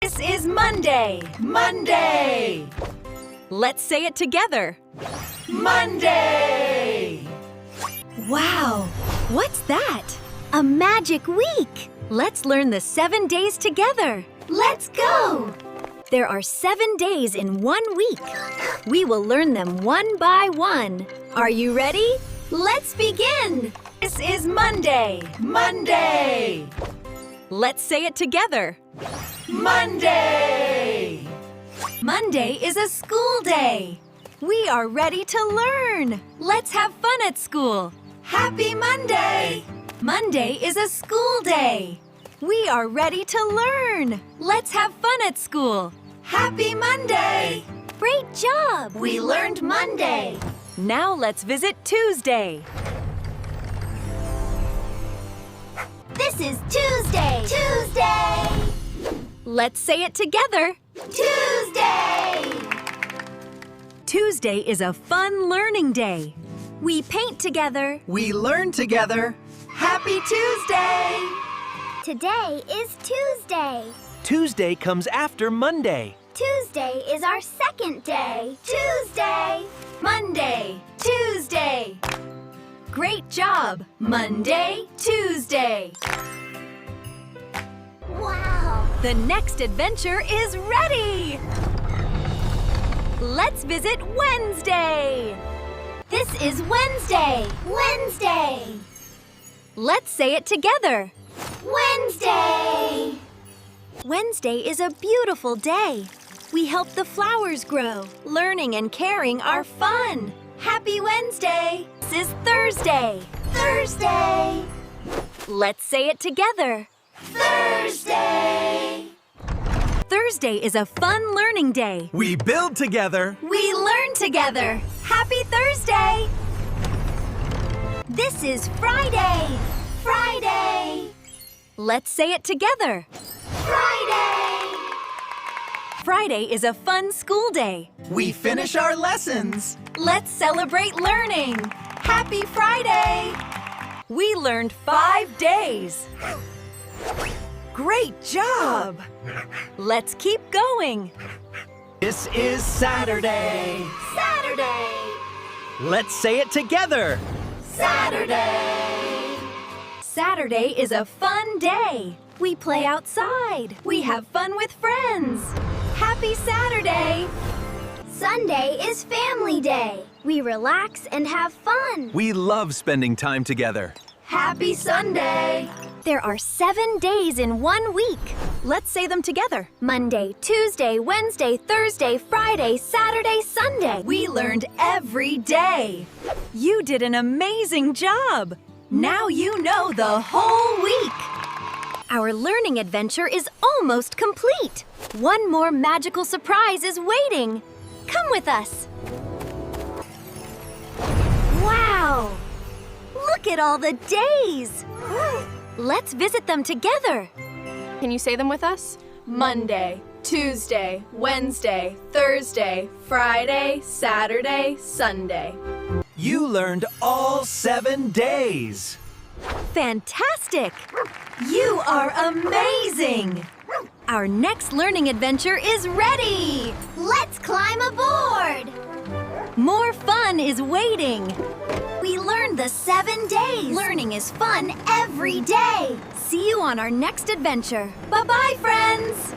This is Monday. Monday. Let's say it together. Monday. Wow, what's that? A magic week! Let's learn the 7 days together. Let's go! There are 7 days in 1 week. We will learn them one by one. Are you ready? Let's begin! This is Monday. Monday. Let's say it together. Monday. Monday is a school day. We are ready to learn. Let's have fun at school. Happy Monday. Monday is a school day. We are ready to learn. Let's have fun at school. Happy Monday. Great job! We learned Monday. Now let's visit Tuesday. This is Tuesday! Tuesday! Let's say it together. Tuesday! Tuesday is a fun learning day. We paint together. We learn together. Happy Tuesday! Today is Tuesday. Tuesday comes after Monday. Tuesday is our second day. Tuesday! Monday, Tuesday. Great job. Monday, Tuesday. Wow! The next adventure is ready. Let's visit Wednesday. This is Wednesday! Wednesday! Let's say it together. Wednesday! Wednesday is a beautiful day. We help the flowers grow. Learning and caring are fun. Happy Wednesday. This is Thursday. Thursday! Let's say it together. Thursday! Thursday is a fun learning day. We build together. We learn together. Happy Thursday. This is Friday! Friday! Let's say it together. Friday! Friday is a fun school day. We finish our lessons. Let's celebrate learning. Happy Friday. We learned 5 days. Great job. Let's keep going. This is Saturday. Saturday! Let's say it together. Saturday! Saturday is a fun day. We play outside. We have fun with friends. Happy Saturday. Sunday is Family Day. We relax and have fun. We love spending time together. Happy Sunday. There are 7 days in 1 week. Let's say them together. Monday, Tuesday, Wednesday, Thursday, Friday, Saturday, Sunday. We learned every day. You did an amazing job. Now you know the whole week. Our learning adventure is almost complete. One more magical surprise is waiting. Come with us. Wow! Look at all the days. Let's visit them together. Can you say them with us? Monday, Tuesday, Wednesday, Thursday, Friday, Saturday, Sunday. You learned all 7 days. Fantastic! You are amazing! Our next learning adventure is ready! Let's climb aboard! More fun is waiting. We learned the 7 days. Learning is fun. Every day. See you on our next adventure. Bye-bye, friends!